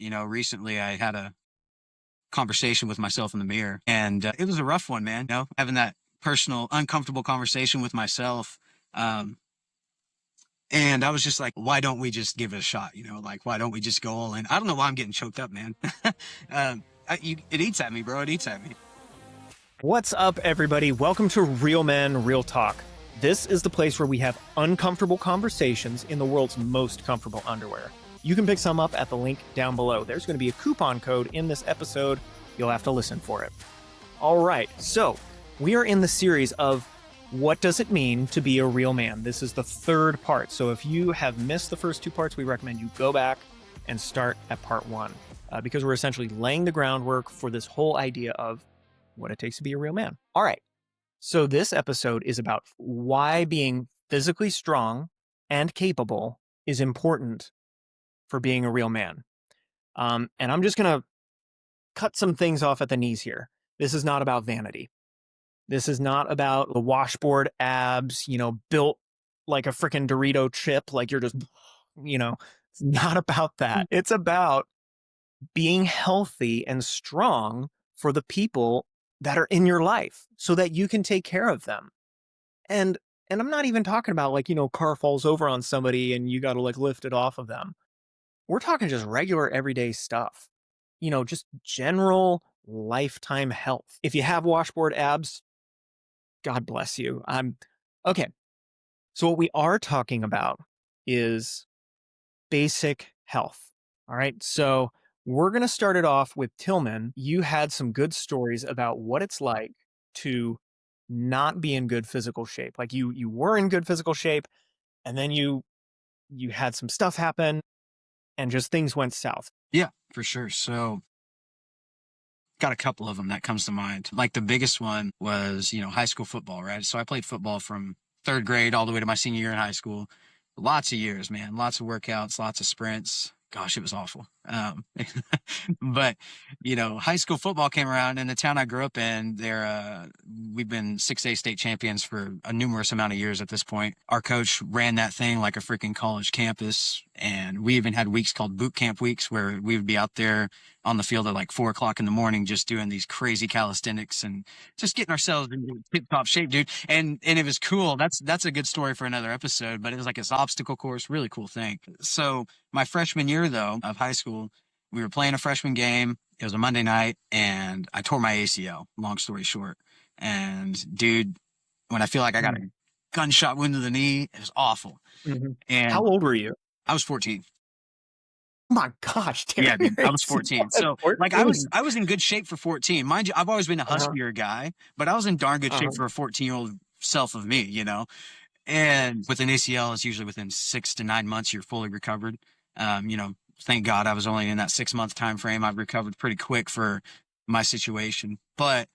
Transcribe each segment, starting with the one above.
recently I had a conversation with myself in the mirror, and it was a rough one, man. Having that personal, uncomfortable conversation with myself. Um, and I was just like, why don't we just give it a shot? Like, why don't we just go all in? I don't know why I'm getting choked up, man. It eats at me, bro. It eats at me. What's up, everybody? Welcome to Real Men, Real Talk. This is the place where we have uncomfortable conversations in the world's most comfortable underwear. You can pick some up at the link down below. There's going to be a coupon code in this episode. You'll have to listen for it. All right, so we are in the series of what does it mean to be a real man? This is the third part. So if you have missed the first two parts, we recommend you go back and start at part one because we're essentially laying the groundwork for this whole idea of what it takes to be a real man. All right. So this episode is about why being physically strong and capable is important for being a real man. And I'm just going to cut some things off at the knees here. This is not about vanity. This is not about the washboard abs, built like a freaking Dorito chip, like you're just, it's not about that. It's about being healthy and strong for the people that are in your life so that you can take care of them. And I'm not even talking about car falls over on somebody and you got to lift it off of them. We're talking just regular everyday stuff, just general lifetime health. If you have washboard abs, God bless you. Okay. So what we are talking about is basic health. All right. So we're going to start it off with Tilghman. You had some good stories about what it's like to not be in good physical shape. Like you were in good physical shape and then you had some stuff happen and just things went south. Yeah, for sure. So got a couple of them that comes to mind. Like the biggest one was, high school football, right? So I played football from third grade all the way to my senior year in high school. Lots of years, man. Lots of workouts, lots of sprints. Gosh, it was awful. But, high school football came around in the town I grew up in. We've been 6A state champions for a numerous amount of years at this point. Our coach ran that thing like a freaking college campus. And we even had weeks called boot camp weeks where we would be out there on the field at like 4:00 in the morning, just doing these crazy calisthenics and just getting ourselves in tip top shape, dude. And it was cool. That's a good story for another episode, but it was like this obstacle course, really cool thing. So my freshman year though of high school, we were playing a freshman game. It was a Monday night and I tore my ACL, long story short. And dude, when I feel like I got a gunshot wound to the knee, it was awful. Mm-hmm. And how old were you? I was 14. Oh my gosh, Terry. Yeah, dude, I was 14. So I was in good shape for 14. Mind you, I've always been a huskier guy, but I was in darn good shape for a 14-year-old self of me, And with an ACL, it's usually within 6 to 9 months, you're fully recovered. Thank God I was only in that 6-month time frame. I've recovered pretty quick for my situation. But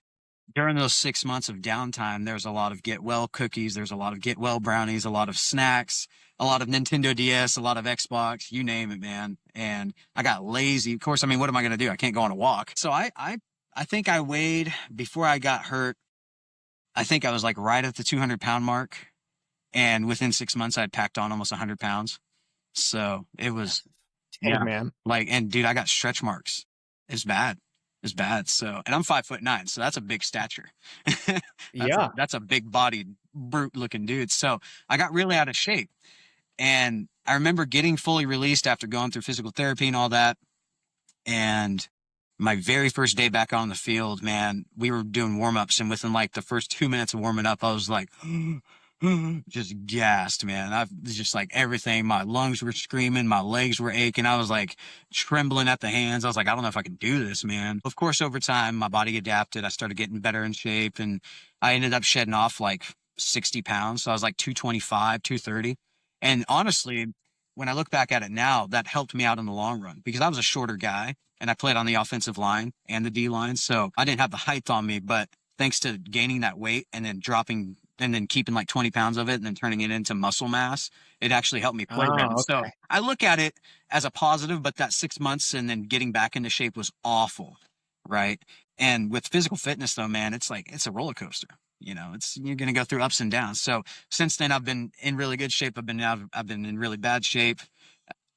during those 6 months of downtime, there's a lot of get well cookies. There's a lot of get well brownies, a lot of snacks, a lot of Nintendo DS, a lot of Xbox, you name it, man. And I got lazy. Of course, what am I going to do? I can't go on a walk. So I think I weighed before I got hurt. I think I was like right at the 200-pound mark. And within 6 months, I'd packed on almost 100 pounds. So it was, man. And dude, I got stretch marks. It's bad. It's bad. So, and I'm 5'9", so that's a big stature. That's a big bodied, brute looking dude. So I got really out of shape. And I remember getting fully released after going through physical therapy and all that. And my very first day back on the field, man, we were doing warm-ups, and within like the first 2 minutes of warming up, I was like, just gassed, man. I just like everything. My lungs were screaming. My legs were aching. I was like trembling at the hands. I was like, I don't know if I can do this, man. Of course, over time, my body adapted. I started getting better in shape, and I ended up shedding off like 60 pounds. So I was like 225, 230. And honestly, when I look back at it now, that helped me out in the long run because I was a shorter guy and I played on the offensive line and the D line. So I didn't have the height on me, but thanks to gaining that weight and then dropping and then keeping like 20 pounds of it and then turning it into muscle mass, it actually helped me play better. Okay. So I look at it as a positive, but that 6 months and then getting back into shape was awful. Right. And with physical fitness though, man, it's a roller coaster. You're going to go through ups and downs. So since then I've been in really good shape. I've been in really bad shape.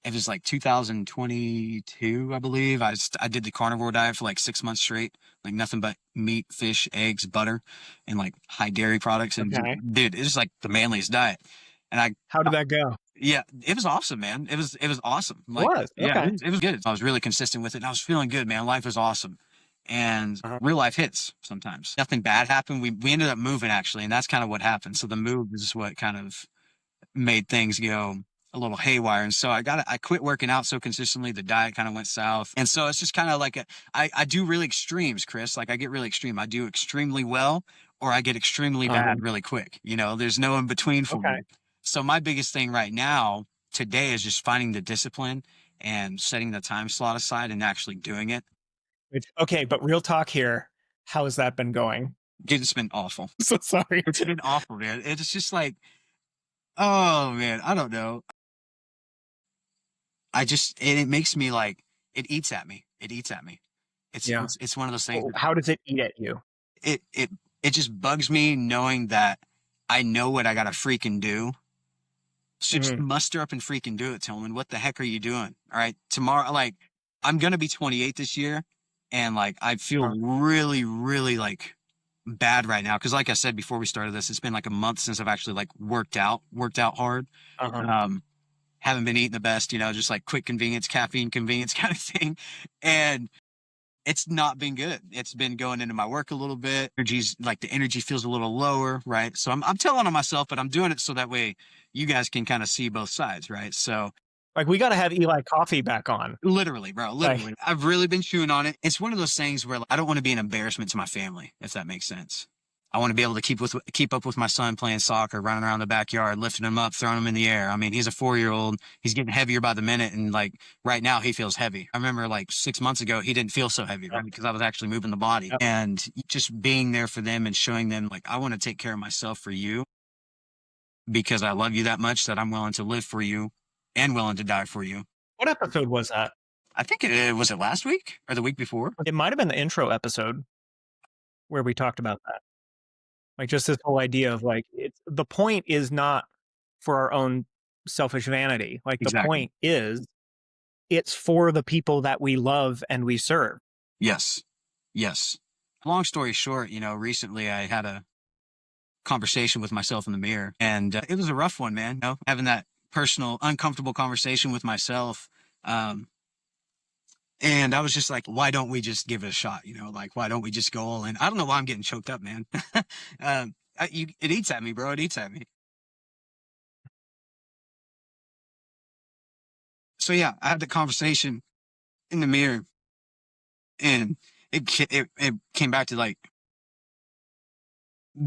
it was like 2022, I believe. I did the carnivore diet for like 6 months straight, like nothing but meat, fish, eggs, butter, and like high dairy products. And Okay. dude, it's like the manliest diet. And How did that go? yeah, it was awesome, man. It was awesome. It Like, was. yeah, Okay. it was good. I was really consistent with it, and I was feeling good, man. Life was awesome. And Uh-huh. real life hits sometimes. Nothing bad happened. We ended up moving actually, and that's kind of what happened. So the move is what kind of made things go a little haywire. And so I quit working out so consistently. The diet kind of went south. And so it's just kind of like I do really extremes, Chris. Like I get really extreme. I do extremely well or I get extremely bad really quick. There's no in between for Okay. me. So my biggest thing right now today is just finding the discipline and setting the time slot aside and actually doing it. Okay, but real talk here. How has that been going? Dude, it's been awful. So sorry. It's been awful, man. It's just like, oh man, I don't know. It makes me like, it eats at me. It eats at me. Yeah. It's one of those things. How does it eat at you? It, it, it just bugs me knowing that I know what I got to freaking do. So just muster up and freaking do it, Tilghman. What the heck are you doing? All right. Tomorrow, like, I'm going to be 28 this year. And like, I feel really, really like bad right now. Cause like I said, before we started this, it's been like a month since I've actually like worked out hard. Haven't been eating the best, just like quick convenience, caffeine convenience kind of thing. And it's not been good. It's been going into my work a little bit. The energy feels a little lower, right? So I'm telling on myself, but I'm doing it so that way you guys can kind of see both sides, right? So Like we got to have Eli Coffee back on. literally, bro, literally. I've really been chewing on it. It's one of those things where I don't want to be an embarrassment to my family, if that makes sense. I want to be able to keep up with my son playing soccer, running around the backyard, lifting him up, throwing him in the air. I mean, he's a 4-year-old. He's getting heavier by the minute. And like right now he feels heavy. I remember like 6 months ago, he didn't feel so heavy, right? Because I was actually moving the body and just being there for them and showing them like, I want to take care of myself for you because I love you that much that I'm willing to live for you and willing to die for you. What episode was that? I think was it last week or the week before? It might've been the intro episode where we talked about that. Like just this whole idea of like, the point is not for our own selfish vanity. Like the point is it's for the people that we love and we serve. Yes. Yes. Long story short, recently I had a conversation with myself in the mirror and it was a rough one, man. Having that personal, uncomfortable conversation with myself. And I was just like, why don't we just give it a shot? Like, why don't we just go all in? I don't know why I'm getting choked up, man. It eats at me, bro. It eats at me. So yeah, I had the conversation in the mirror and it came back to like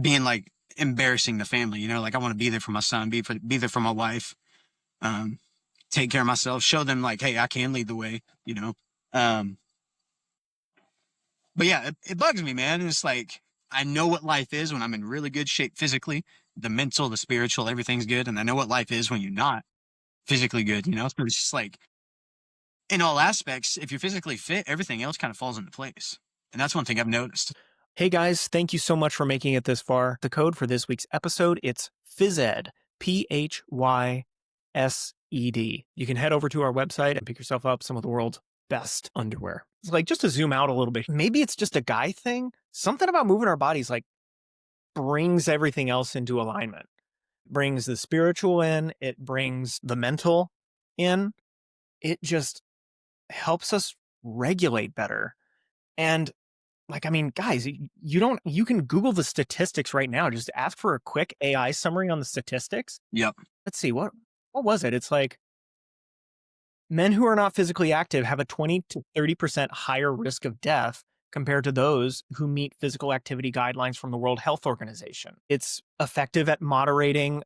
being like embarrassing the family, like I want to be there for my son, be there for my wife, take care of myself, show them like, hey, I can lead the way, but yeah, it bugs me, man. It's like, I know what life is when I'm in really good shape physically, the mental, the spiritual, everything's good. And I know what life is when you're not physically good, so it's just like, in all aspects, if you're physically fit, everything else kind of falls into place. And that's one thing I've noticed. Hey guys, thank you so much for making it this far. The code for this week's episode, it's PHYSED, PHYSED. You can head over to our website and pick yourself up some of the world's best underwear. It's like, just to zoom out a little bit, maybe it's just a guy thing. Something about moving our bodies like brings everything else into alignment. It brings the spiritual in, it brings the mental in. It just helps us regulate better. And like, I mean, guys, you can Google the statistics right now. Just ask for a quick AI summary on the statistics. Yep. Let's see, what was it? It's like men who are not physically active have a 20 to 30% higher risk of death compared to those who meet physical activity guidelines from the World Health Organization. It's effective at moderating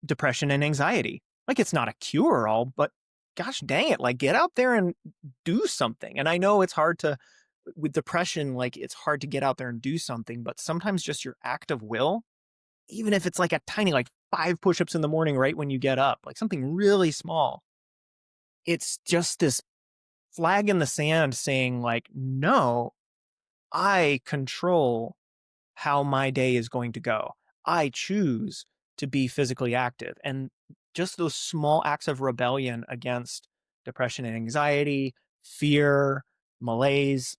depression and anxiety. Like, it's not a cure-all, but gosh dang it, like, get out there and do something. And I know it's hard to, with depression, like, it's hard to get out there and do something, but sometimes just your act of will, even if it's like a tiny, like 5 push-ups in the morning right when you get up, like something really small, it's just this flag in the sand saying like, no, I control how my day is going to go. I choose to be physically active. And just those small acts of rebellion against depression and anxiety, fear, malaise,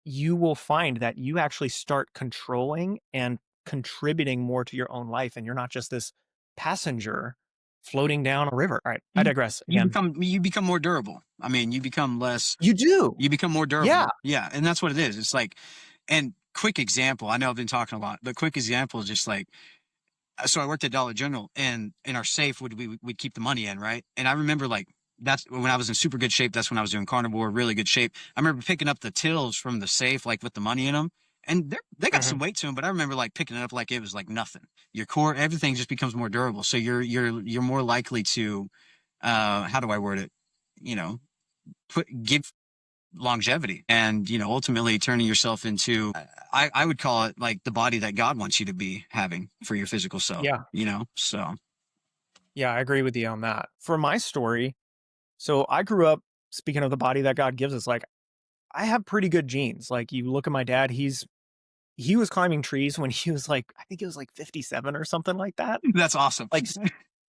you will find that you actually start controlling and contributing more to your own life. And you're not just this passenger floating down a river. All right. I You digress you again. become more durable. I mean, You do. you become more Yeah. durable. Yeah. And that's what it is. It's like, and quick example, I know I've been talking a lot, but quick example is just like, so I worked at Dollar General, and in our safe we'd keep the money in, right? And I remember like that's when I was in super good shape. That's when I was doing carnivore, really good shape. I remember picking up the tills from the safe, like with the money in them, and they got Mhm. some weight to them. But I remember like picking it up like it was like nothing. Your core, everything just becomes more durable. So you're more likely to, how do I word it? You know, give longevity, and ultimately turning yourself into, I would call it like the body that God wants you to be having for your physical self, Yeah. so Yeah. I agree with you on that. For my story, so I grew up, speaking of the body that God gives us, like I have pretty good genes. Like you look at my dad, he was climbing trees when he was like, I think it was like 57 or something like that. that's awesome. Like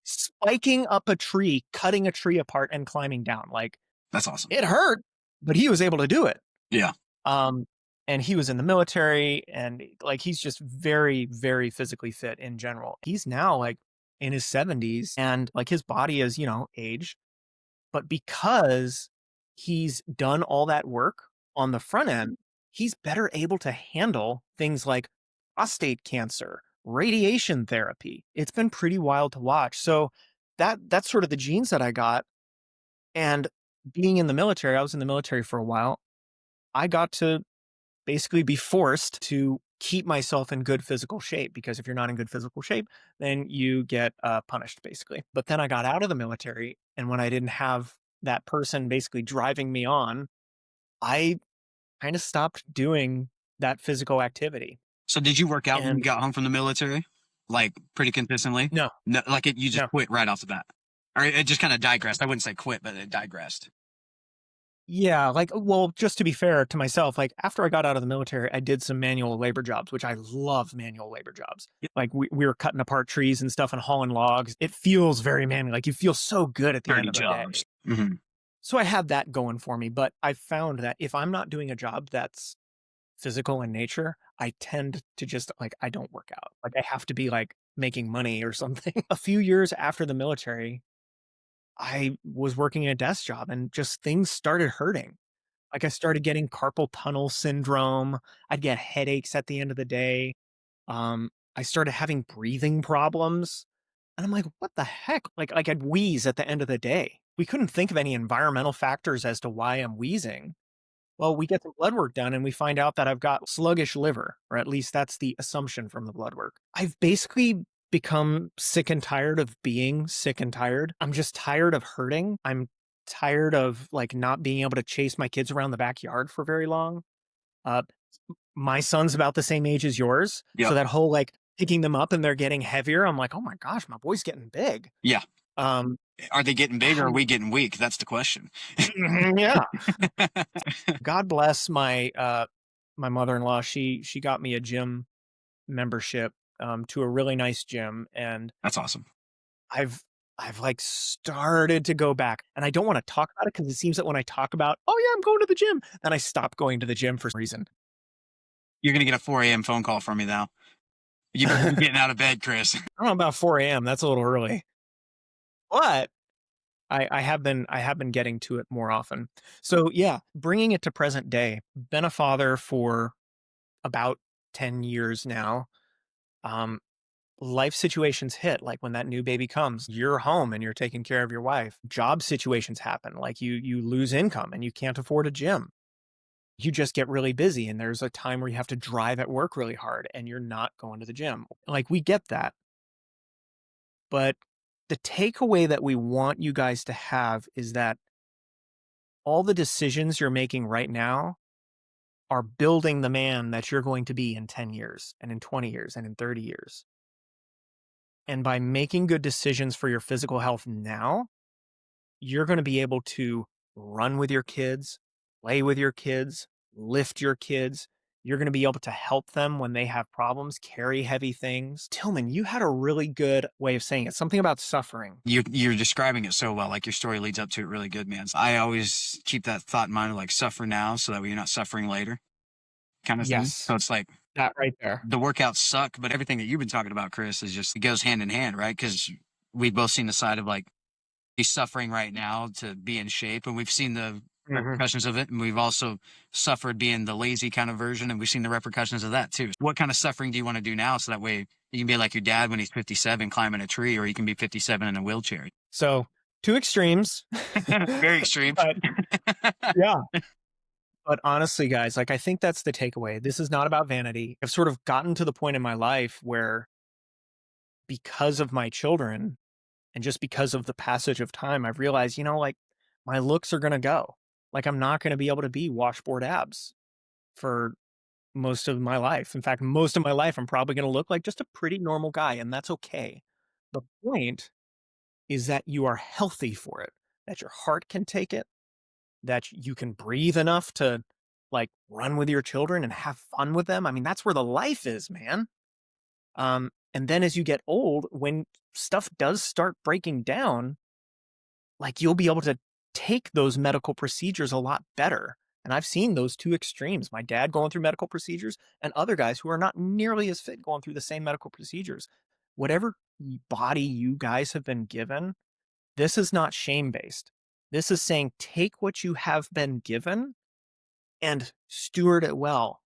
spiking up a tree, cutting a tree apart and climbing down. Like That's awesome. it hurt, but he was able to do it. Yeah. Um, and he was in the military, and like he's just very, very physically fit in general. He's now like in his 70s, and like his body is, age, but because he's done all that work on the front end, he's better able to handle things like prostate cancer, radiation therapy. It's been pretty wild to watch. So that's sort of the genes that I got. And being in the military, I was in the military for a while. I got to basically be forced to keep myself in good physical shape, because if you're not in good physical shape, then you get punished basically. But then I got out of the military, and when I didn't have that person basically driving me on, I kind of stopped doing that physical activity. So did you work out when you And got home from the military? Like pretty consistently? no, No, like you just no. quit right off the bat. Or it just kind of digressed. I wouldn't say quit, but it digressed. Yeah, like, well, just to be fair to myself, like after I got out of the military, I did some manual labor jobs, which I love manual labor jobs. Yep. Like we were cutting apart trees and stuff and hauling logs. It feels very manual. Like you feel so good at the end Dirty of the jobs. day. Mm-hmm. So I had that going for me, but I found that if I'm not doing a job that's physical in nature, I tend to just like, I don't work out. Like I have to be like making money or something. A few years after the military, I was working a desk job and just things started hurting. Like I started getting carpal tunnel syndrome. I'd get headaches at the end of the day. I started having breathing problems. And I'm like, what the heck? Like I'd wheeze at the end of the day. We couldn't think of any environmental factors as to why I'm wheezing. Well, we get some blood work done and we find out that I've got sluggish liver, or at least that's the assumption from the blood work. I've basically become sick and tired of being sick and tired. I'm just tired of hurting. I'm tired of like not being able to chase my kids around the backyard for very long. Uh, my son's about the same age as yours. So Yep. that whole like picking them up and they're getting heavier, I'm like, oh my gosh, my boy's getting big. Yeah. Um, Are they getting big or are how, we getting weak? That's the question. yeah. God bless my mother-in-law. She got me a gym membership to a really nice gym, and That's awesome. I've I've like started to go back, and I don't want to talk about it because it seems that when I talk about, oh yeah, I'm going to the gym, then I stop going to the gym for some reason. You're going to get a 4 a.m. phone call from me now. You better be getting out of bed, Chris. I don't know about 4 a.m. That's a little early, but I have been getting to it more often. So yeah, bringing it to present day, been a father for about 10 years now. Um, Life situations hit, like when that new baby comes, you're home and you're taking care of your wife. Job situations happen, like you lose income and you can't afford a gym. You just get really busy and there's a time where you have to drive at work really hard and you're not going to the gym. Like we get that. But the takeaway that we want you guys to have is that all the decisions you're making right now are building the man that you're going to be in 10 years and in 20 years and in 30 years. And by making good decisions for your physical health now, you're going to be able to run with your kids, play with your kids, lift your kids. You're going to be able to help them when they have problems, carry heavy things. Tilghman, you had a really good way of saying it. Something about suffering. You're describing it so well. Like your story leads up to it really good, man. I always keep that thought in mind of like suffer now so that way you're not suffering later kind of thing. Yes. So it's like That right there. the workouts suck, but everything that you've been talking about, Chris, is just, it goes hand in hand, right? Because we've both seen the side of like he's suffering right now to be in shape, and we've seen the repercussions of it, and we've also suffered being the lazy kind of version, and we've seen the repercussions of that too. What kind of suffering do you want to do now so that way you can be like your dad when he's 57 climbing a tree, or you can be 57 in a wheelchair? So 2 extremes. Very extreme. But, yeah. But honestly, guys, like I think that's the takeaway. This is not about vanity. I've sort of gotten to the point in my life where because of my children and just because of the passage of time, I've realized, like my looks are going to go. Like I'm not going to be able to be washboard abs for most of my life. In fact, most of my life, I'm probably going to look like just a pretty normal guy, and that's okay. The point is that you are healthy for it, that your heart can take it, that you can breathe enough to like run with your children and have fun with them. I mean, that's where the life is, man. And then as you get old, when stuff does start breaking down, like you'll be able to take those medical procedures a lot better. And I've seen those 2 extremes, my dad going through medical procedures and other guys who are not nearly as fit going through the same medical procedures. Whatever body you guys have been given, this is not shame-based. This is saying take what you have been given and steward it well,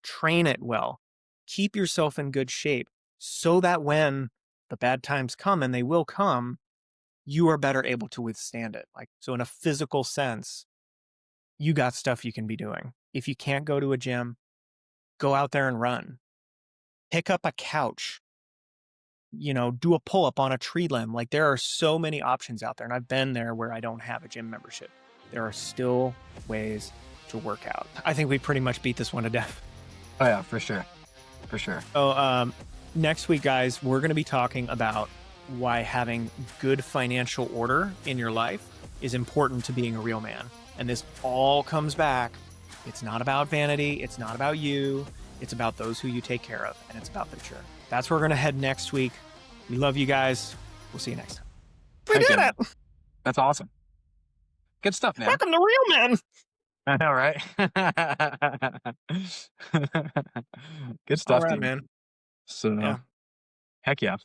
train it well, keep yourself in good shape so that when the bad times come, and they will come, you are better able to withstand it. Like, so in a physical sense, you got stuff you can be doing. If you can't go to a gym, go out there and run. Pick up a couch. Do a pull-up on a tree limb. Like there are so many options out there. And I've been there where I don't have a gym membership. There are still ways to work out. I think we pretty much beat this one to death. Oh yeah, for sure. For sure. So next week, guys, we're going to be talking about why having good financial order in your life is important to being a real man. And this all comes back. It's not about vanity. It's not about you. It's about those who you take care of. And it's about the future. That's where we're going to head next week. We love you guys. We'll see you next time. We did it. That's awesome. Good stuff, man. Welcome to Real Men. I know, right? Good stuff, all right, dude. man. So, Yeah. heck yeah.